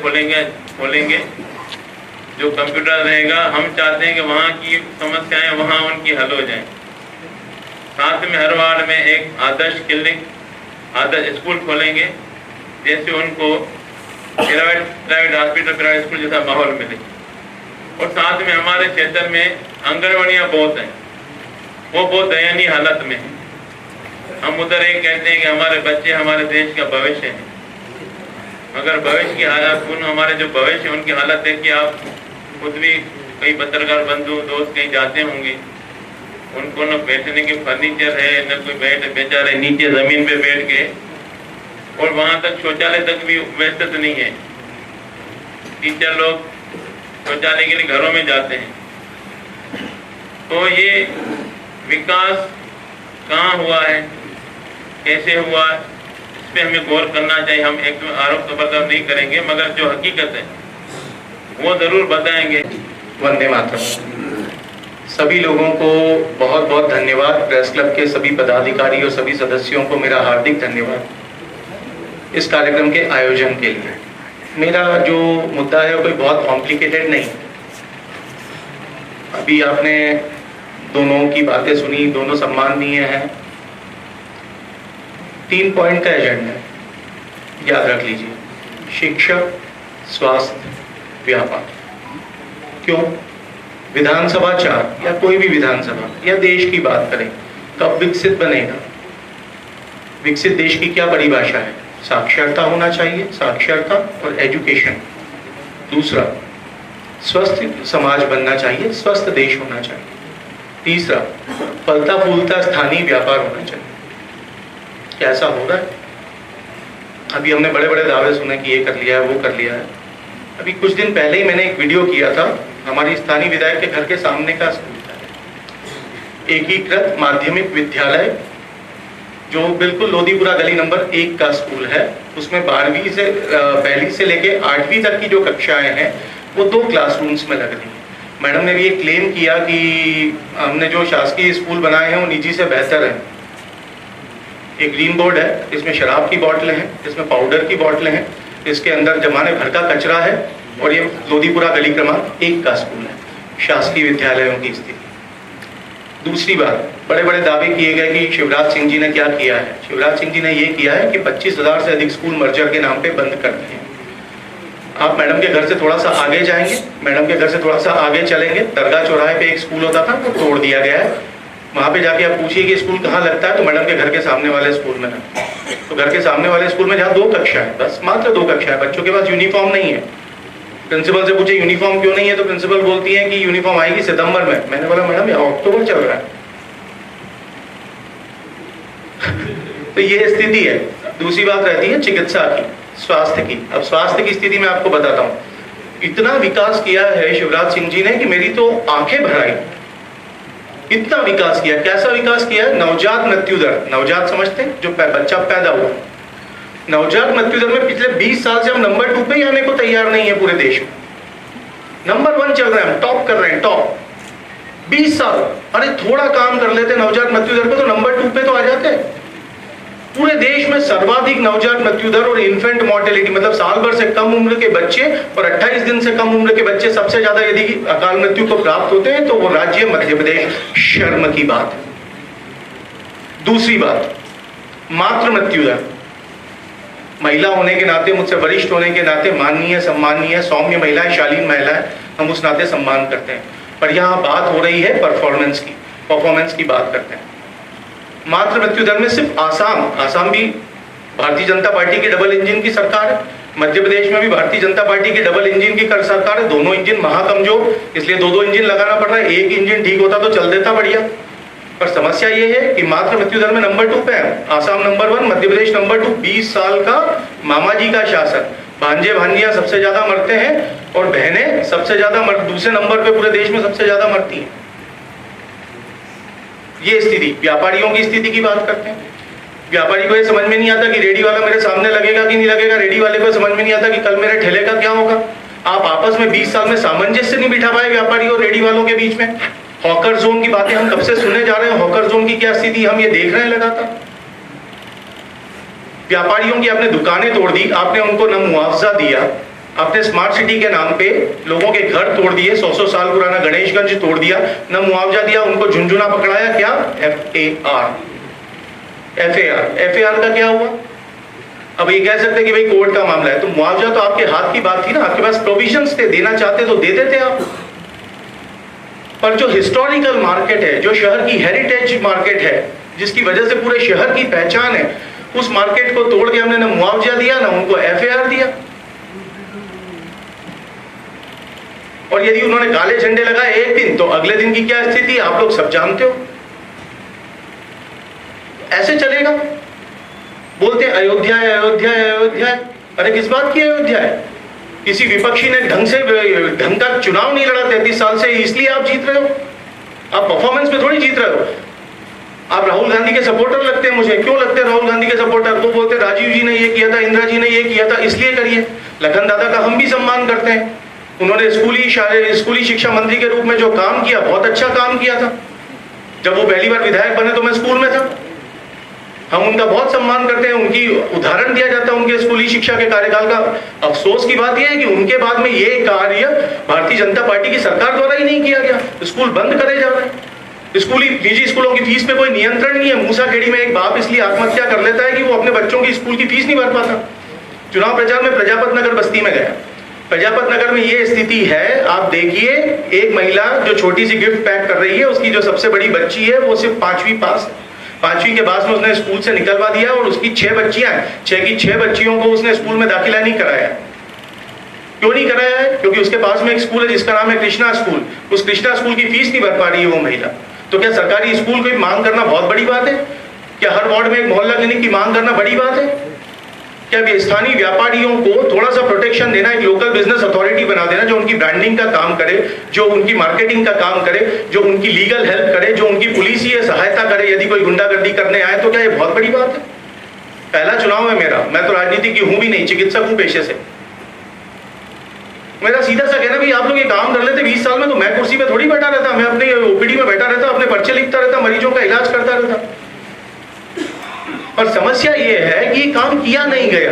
खोलेंगे जो कंप्यूटर रहेगा। हम चाहते हैं कि वहाँ की समस्याएं वहाँ उनकी हल हो जाएं। साथ में हर वार्ड में एक आदर्श क्लिनिक, आदर्श स्कूल खोलेंगे, जैसे उनको प्राइवेट हॉस्पिटल, प्राइवेट स्कूल जैसा माहौल मिले। और साथ में हमारे क्षेत्र में आंगनवाड़ियाँ बहुत हैं, वो बहुत दयनीय हालत में है। हम उधर एक कहते हैं कि हमारे बच्चे हमारे देश का भविष्य है, मगर भविष्य की हालत, हमारे जो भविष्य उनकी हालत देखिए। आप खुद भी कई पत्रकार बंधु दोस्त कहीं जाते होंगे, उनको न बैठने के फर्नीचर है, न कोई बैठ, बेचारे नीचे जमीन पे बैठ के, और वहां तक शौचालय तक भी व्यवस्थित नहीं है। टीचर लोग शौचालय के लिए घरों में जाते हैं। तो ये विकास कहाँ हुआ है, कैसे हुआ, इस पे हमें गौर करना चाहिए। हम एक आरोप तो बर्दाश्त नहीं करेंगे, मगर जो हकीकत है वो जरूर बताएंगे। वंदे मातरम। सभी लोगों को बहुत बहुत धन्यवाद। प्रेस क्लब के सभी पदाधिकारी और सभी सदस्यों को मेरा हार्दिक धन्यवाद इस कार्यक्रम के आयोजन के लिए। मेरा जो मुद्दा है वो कोई बहुत कॉम्प्लिकेटेड नहीं। अभी आपने दोनों की बातें सुनी, दोनों सम्माननीय हैं। 3 पॉइंट का एजेंडा है, याद रख लीजिए। शिक्षा, स्वास्थ्य, व्यापार। क्यों? विधानसभा 4 या कोई भी विधानसभा या देश की बात करें, कब विकसित बनेगा? विकसित देश की क्या परिभाषा है? साक्षरता होना चाहिए, साक्षरता और एजुकेशन। दूसरा, स्वस्थ समाज बनना चाहिए, स्वस्थ देश होना चाहिए। तीसरा, फलता फूलता स्थानीय व्यापार होना चाहिए। कैसा हो रहा है? अभी हमने बड़े बड़े दावे सुने कि ये कर लिया है, वो कर लिया है। अभी कुछ दिन पहले ही मैंने एक वीडियो किया था, हमारी स्थानीय विधायक के घर के सामने का स्कूल था, एकीकृत माध्यमिक विद्यालय, जो बिल्कुल लोधीपुरा गली नंबर 1 का स्कूल है। उसमें 12वीं से पहली से लेके 8वीं तक की जो कक्षाएं हैं वो 2 क्लासरूम्स में लग रही हैं। मैडम ने भी ये क्लेम किया कि हमने जो शासकीय स्कूल बनाए हैं वो निजी से बेहतर है। एक ग्रीन बोर्ड है, इसमें शराब की बोतलें हैं, इसमें पाउडर की बोतलें हैं, इसके अंदर जमाने भर का कचरा है, और ये लोधीपुरा गली क्रमांक 1 का स्कूल है। शासकीय विद्यालयों की स्थिति। दूसरी बात, बड़े बड़े दावे किए गए कि शिवराज सिंह जी ने क्या किया है। शिवराज सिंह जी ने ये किया है कि 25,000 से अधिक स्कूल मर्जर के नाम पे बंद कर दिए। आप मैडम के घर से थोड़ा सा आगे जाएंगे, मैडम के घर से थोड़ा सा आगे चलेंगे, दरगाह चौराहे पे एक स्कूल होता था, वो तोड़ दिया गया है। वहाँ पे जाके आप पूछिए कि स्कूल कहाँ लगता है, तो मैडम के घर के सामने वाले स्कूल में लगता है। तो घर के सामने वाले स्कूल में जहाँ 2 कक्षा है, बस मात्र 2 कक्षा है, बच्चों के पास यूनिफॉर्म नहीं है। प्रिंसिपल से पूछे यूनिफॉर्म क्यों नहीं है, तो प्रिंसिपल बोलती है कि यूनिफॉर्म आएगी सितंबर में। मैंने बोला मैडम ये अक्टूबर चल रहा है। तो ये स्थिति है। दूसरी बात रहती है चिकित्सा की, स्वास्थ्य की। अब स्वास्थ्य की स्थिति मैं आपको बताता हूँ। इतना विकास किया है शिवराज सिंह जी ने कि मेरी तो आंखें भर आई। इतना विकास किया। कैसा विकास किया? नवजात मृत्यु दर, नवजात समझते हैं, जो बच्चा पैदा हुआ, नवजात मृत्यु दर में पिछले 20 साल से हम नंबर 2 पे ही आने को तैयार नहीं है पूरे देश में। नंबर 1 चल रहे हैं, हम टॉप कर रहे हैं, टॉप। 20 साल, अरे थोड़ा काम कर लेते नवजात मृत्यु दर पे तो नंबर 2 पे तो आ जाते। पूरे देश में सर्वाधिक नवजात मृत्यु दर और इन्फेंट मॉर्टेलिटी, मतलब साल भर से कम उम्र के बच्चे और 28 दिन से कम उम्र के बच्चे सबसे ज्यादा यदि अकाल मृत्यु को प्राप्त होते हैं तो वो राज्य मध्य प्रदेश। शर्म की बात है। दूसरी बात, मातृ मृत्यु दर। महिला होने के नाते, मुझसे वरिष्ठ होने के नाते, माननीय, सम्माननीय, सौम्य महिलाएं, शालीन महिलाएं, हम उस नाते सम्मान करते हैं। पर यहाँ बात हो रही है परफॉर्मेंस की, परफॉर्मेंस की बात करते हैं। मातृ मृत्यु दर में सिर्फ आसाम भी भारतीय जनता पार्टी की डबल इंजन की सरकार है, मध्य प्रदेश में भी भारतीय जनता पार्टी की डबल इंजन की सरकार है। दोनों इंजन महाकमजोर, इसलिए 2-2 इंजन लगाना पड़ रहा है। एक इंजन ठीक होता तो चल देता बढ़िया। पर समस्या ये है कि मातृ मृत्यु दर में नंबर 2 पे है, आसाम नंबर 1, मध्य प्रदेश नंबर 2। 20 साल का मामा जी का शासन, भांजे भांजियां सबसे ज्यादा मरते हैं और बहनें सबसे ज्यादा दूसरे नंबर पे पूरे देश में सबसे ज्यादा मरती हैं। ये स्थिति। व्यापारियों की स्थिति की बात करते हैं। व्यापारी को ये समझ में नहीं आता कि रेडी वाला मेरे सामने लगेगा कि नहीं लगेगा। रेडी वाले को समझ में नहीं आता कि कल मेरे ठेले का क्या होगा। आप आपस में 20 साल में सामंजस्य नहीं बिठा पाए व्यापारी और रेडी वालों के बीच में। हॉकर जोन की बातें हम कब से सुनने जा रहे हैं। हॉकर जोन की क्या स्थिति हम ये देख रहे हैं लगातार। व्यापारियों की आपने दुकानें तोड़ दी, आपने उनको न मुआवजा दिया, आपने स्मार्ट सिटी के नाम पे लोगों के घर तोड़ दिए, 100 साल पुराना गणेशगंज तोड़ दिया, न मुआवजा दिया, उनको झुंझुना पकड़ाया। क्या? FAR का क्या हुआ? अब ये कह सकते कि भाई कोर्ट का मामला है, तो मुआवजा तो आपके हाथ की बात थी ना, आपके पास प्रोविजंस थे, देना चाहते तो दे देते आप। पर जो हिस्टोरिकल मार्केट है, जो शहर की हेरिटेज मार्केट है, जिसकी वजह से पूरे शहर की पहचान है, उस मार्केट को तोड़ के हमने न मुआवजा दिया, ना उनको FAR दिया। और यदि उन्होंने काले झंडे लगाए एक दिन, तो अगले दिन की क्या स्थिति आप लोग सब जानते हो। ऐसे चलेगा? बोलते अयोध्या है, अयोध्या है, अयोध्या है। अरे किस बात की अयोध्या है? किसी विपक्षी ने ढंग का चुनाव नहीं लड़ा 33 साल से, इसलिए आप जीत रहे हो। आप परफॉर्मेंस पे थोड़ी जीत रहे हो। आप राहुल गांधी के सपोर्टर लगते हैं मुझे। क्यों लगते हैं राहुल गांधी के सपोर्टर? वो बोलते राजीव जी ने ये किया था, इंदिरा जी ने ये किया था, इसलिए करिए। लखन दादा का हम भी सम्मान करते हैं। उन्होंने स्कूली शिक्षा मंत्री के रूप में जो काम किया, बहुत अच्छा काम किया था। जब वो पहली बार विधायक बने तो मैं स्कूल में था। हम उनका बहुत सम्मान करते हैं, उनकी उदाहरण दिया जाता है उनके स्कूली शिक्षा के कार्यकाल का। अफसोस की बात यह है कि उनके बाद में ये कार्य भारतीय जनता पार्टी की सरकार द्वारा ही नहीं किया गया। स्कूल बंद करे जा रहे हैं, स्कूली निजी स्कूलों की फीस पे कोई नियंत्रण नहीं है। मूसाखेड़ी में एक बाप इसलिए आत्महत्या कर लेता है कि वो अपने बच्चों की स्कूल की फीस नहीं भर पाता। चुनाव प्रचार में प्रजापत नगर बस्ती में गया, प्रजापत नगर में ये स्थिति है, आप देखिए एक महिला जो छोटी सी गिफ्ट पैक कर रही है, उसकी जो सबसे बड़ी बच्ची है वो सिर्फ 5वीं पास, 5वीं के बाद में उसने स्कूल से निकलवा दिया और उसकी 6 बच्चियां हैं, 6 की 6 बच्चियों को उसने स्कूल में दाखिला नहीं कराया। क्यों नहीं कराया है? क्योंकि उसके पास में एक स्कूल है जिसका नाम है कृष्णा स्कूल, उस कृष्णा स्कूल की फीस नहीं भर पा रही है वो महिला। तो क्या सरकारी स्कूल की मांग करना बहुत बड़ी बात है? क्या हर वार्ड में एक मोहल्ला क्लिनिक की मांग करना बड़ी बात है? क्या स्थानीय व्यापारियों को थोड़ा सा प्रोटेक्शन देना, एक लोकल बिजनेस अथॉरिटी बना देना जो उनकी ब्रांडिंग का काम करे, जो उनकी मार्केटिंग का काम करे, जो उनकी लीगल हेल्प करे, जो उनकी पुलिसीय सहायता करे यदि कोई गुंडागर्दी करने आए, तो क्या ये बहुत बड़ी बात है? पहला चुनाव है मेरा, मैं तो राजनीति की हूं भी नहीं, चिकित्सक हूं पेशे से। मेरा सीधा सा कहना भी आप लोग ये काम कर लेते 20 साल में, तो मैं कुर्सी पे थोड़ी बैठा रहता, मैं अपने ओपीडी में बैठा रहता, अपने पर्चे लिखता रहता, मरीजों का इलाज करता रहता। और समस्या ये है कि काम किया नहीं गया।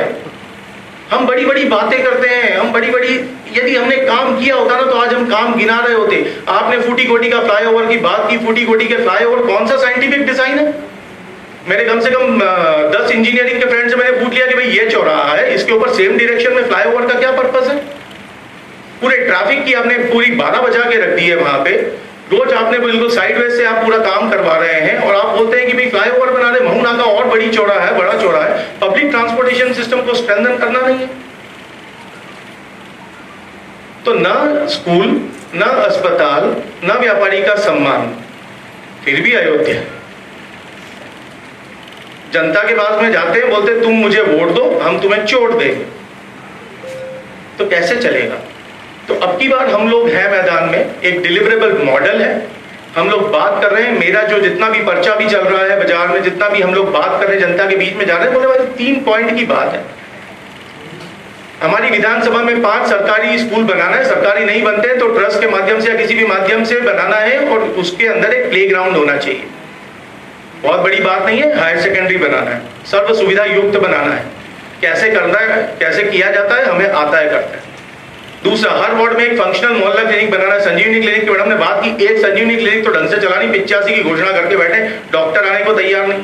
हम बड़ी बड़ी बातें करते हैं, हम बड़ी बड़ी, यदि हमने काम किया होता ना तो आज हम काम गिना रहे होते। आपने फूटी कोटी का फ्लाईओवर की बात की, फूटी कोटी के फ्लाईओवर कौन सा साइंटिफिक डिजाइन है? मेरे कम से कम 10 इंजीनियरिंग के फ्रेंड से मैंने पूछ लिया कि भाई ये चौराहा है, इसके ऊपर सेम डायरेक्शन में फ्लाईओवर का क्या पर्पस है? पूरे ट्रैफिक की आपने पूरी 12 बजा के रख दी है वहां पे, रोज आपने बिल्कुल साइडवेज से आप पूरा काम करवा रहे हैं और आप बोलते हैं कि भाई फ्लाईओवर बना रहे, महू नाका और बड़ी चौड़ा है, बड़ा चौड़ा है। पब्लिक ट्रांसपोर्टेशन सिस्टम को स्ट्रेंथन करना नहीं है। तो न स्कूल, न अस्पताल, न व्यापारी का सम्मान, फिर भी अयोध्या। जनता के पास में जाते हैं, बोलते तुम मुझे वोट दो, हम तुम्हें चोट देंगे। तो कैसे चलेगा? तो अब की बार हम लोग हैं मैदान में, एक डिलीवरेबल मॉडल है, हम लोग बात कर रहे हैं। मेरा जो जितना भी पर्चा भी चल रहा है बाजार में, जितना भी हम लोग बात कर रहे हैं, जनता के बीच में जा रहे हैं, बोले भाई 3 पॉइंट की बात है। हमारी विधानसभा में 5 सरकारी स्कूल बनाना है, सरकारी नहीं बनते तो ट्रस्ट के माध्यम से या किसी भी माध्यम से बनाना है और उसके अंदर एक प्लेग्राउंड होना चाहिए। बहुत बड़ी बात नहीं है, हायर सेकेंडरी बनाना है, सर्व सुविधा युक्त बनाना है। कैसे करना है, कैसे किया जाता है, हमें आता है, करते हैं। दूसरा, हर वार्ड में एक फंक्शनल मोहल्ला क्लिनिक बनाना है। संजीवनी क्लिनिक की मैडम ने बात की, एक संजीवनी क्लिनिक तो ढंग से चला नहीं, 85 की घोषणा करके बैठे, डॉक्टर आने को तैयार नहीं।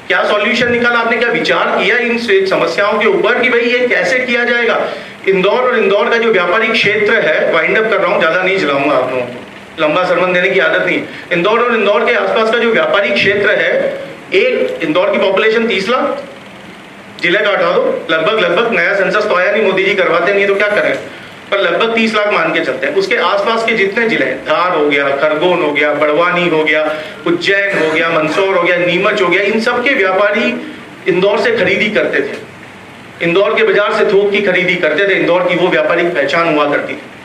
क्या सॉल्यूशन निकाला आपने? क्या विचार किया इन समस्याओं के ऊपर कि भाई ये कैसे किया जाएगा? इंदौर और इंदौर का जो व्यापारिक क्षेत्र है, वाइंड अप कर रहा हूं, ज्यादा नहीं चलाऊंगा आप लोगों को, लंबा सरमन देने की आदत नहीं। इंदौर और इंदौर के आसपास का जो व्यापारिक क्षेत्र है, एक इंदौर की पॉपुलेशन 30 लाख, जिले का हटा दो, लगभग नया सेंसस तो आया नहीं, मोदी जी करवाते नहीं तो क्या करें, पर लगभग 30 लाख मान के चलते हैं। उसके आसपास के जितने जिले, धार हो गया, खरगोन हो गया, बड़वानी हो गया, उज्जैन हो गया, मंदसौर हो गया, नीमच हो गया, इन सब के व्यापारी इंदौर से खरीदी करते थे, इंदौर के बाजार से थोक की खरीदी करते थे, इंदौर की वो व्यापारिक पहचान हुआ करती थी।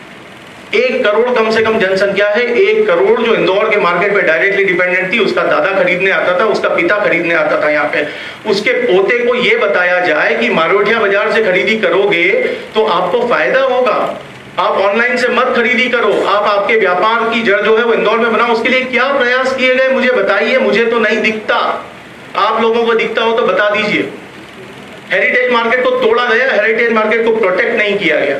1 करोड़ कम से कम जनसंख्या है, 1 करोड़ जो इंदौर के मार्केट पे डायरेक्टली डिपेंडेंट थी। उसका दादा खरीदने आता था, उसका पिता खरीदने आता था यहाँ पे। उसके पोते को ये बताया जाए कि मारोठिया बाजार से खरीदी करोगे तो आपको फायदा होगा, आप ऑनलाइन से मत खरीदी करो, आप आपके व्यापार की जड़ जो है वो इंदौर में बनाओ। उसके लिए क्या प्रयास किए गए मुझे बताइए, मुझे तो नहीं दिखता। आप लोगों को दिखता हो तो बता दीजिए। हेरिटेज मार्केट को तोड़ा गया, हेरिटेज मार्केट को प्रोटेक्ट नहीं किया गया।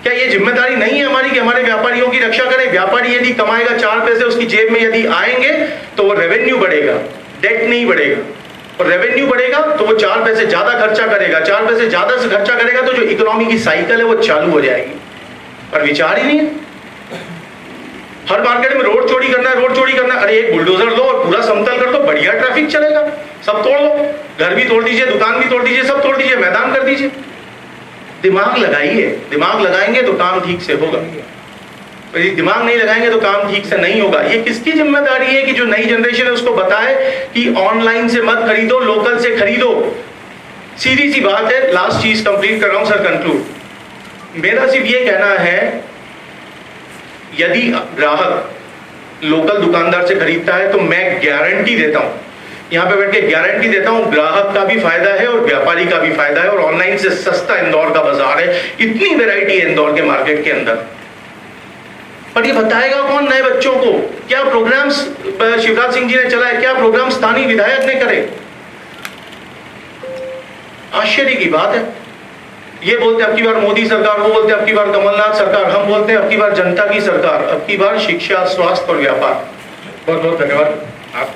क्या ये जिम्मेदारी नहीं है हमारी कि हमारे व्यापारियों की रक्षा करें? व्यापारी यदि कमाएगा 4 पैसे उसकी जेब में यदि आएंगे तो वो रेवेन्यू बढ़ेगा, डेट नहीं बढ़ेगा। और रेवेन्यू बढ़ेगा तो वो 4 पैसे ज्यादा खर्चा करेगा, 4 पैसे ज्यादा से खर्चा करेगा तो जो इकोनॉमी की साइकिल है वो चालू हो जाएगी। पर विचार ही नहीं है। हर मार्केट में रोड चोरी करना है, रोड चोरी करना है। अरे एक बुलडोजर दो और पूरा समतल कर दो, बढ़िया ट्रैफिक चलेगा। सब तोड़ दो, घर भी तोड़ दीजिए, दुकान भी तोड़ दीजिए, सब तोड़ दीजिए, मैदान कर दीजिए। दिमाग लगाइए, दिमाग लगाएंगे तो काम ठीक से होगा। यदि दिमाग नहीं लगाएंगे तो काम ठीक से नहीं होगा। ये किसकी जिम्मेदारी है कि जो नई जनरेशन है उसको बताए कि ऑनलाइन से मत खरीदो, लोकल से खरीदो। सीधी सी बात है। लास्ट चीज कंप्लीट कर रहा हूं सर, कंक्लूड। मेरा सिर्फ ये कहना है, यदि ग्राहक लोकल दुकानदार से खरीदता है तो मैं गारंटी देता हूं, यहां पे बैठ के गारंटी देता हूं, ग्राहक का भी फायदा है और व्यापारी का भी फायदा है। और ऑनलाइन से सस्ता इंदौर का बाजार है, इतनी वैरायटी है इंदौर के मार्केट के अंदर। पर ये बताएगा कौन नए बच्चों को? क्या प्रोग्राम्स शिवराज सिंह जी ने चलाए? क्या प्रोग्राम स्थानीय विधायक ने करे? आश्चर्य की बात है। ये बोलते अब की बार मोदी सरकार, वो बोलते अब की बार कमलनाथ सरकार, हम बोलते हैं अब की बार जनता की सरकार, अब की बार शिक्षा, स्वास्थ्य और व्यापार। बहुत बहुत धन्यवाद। आप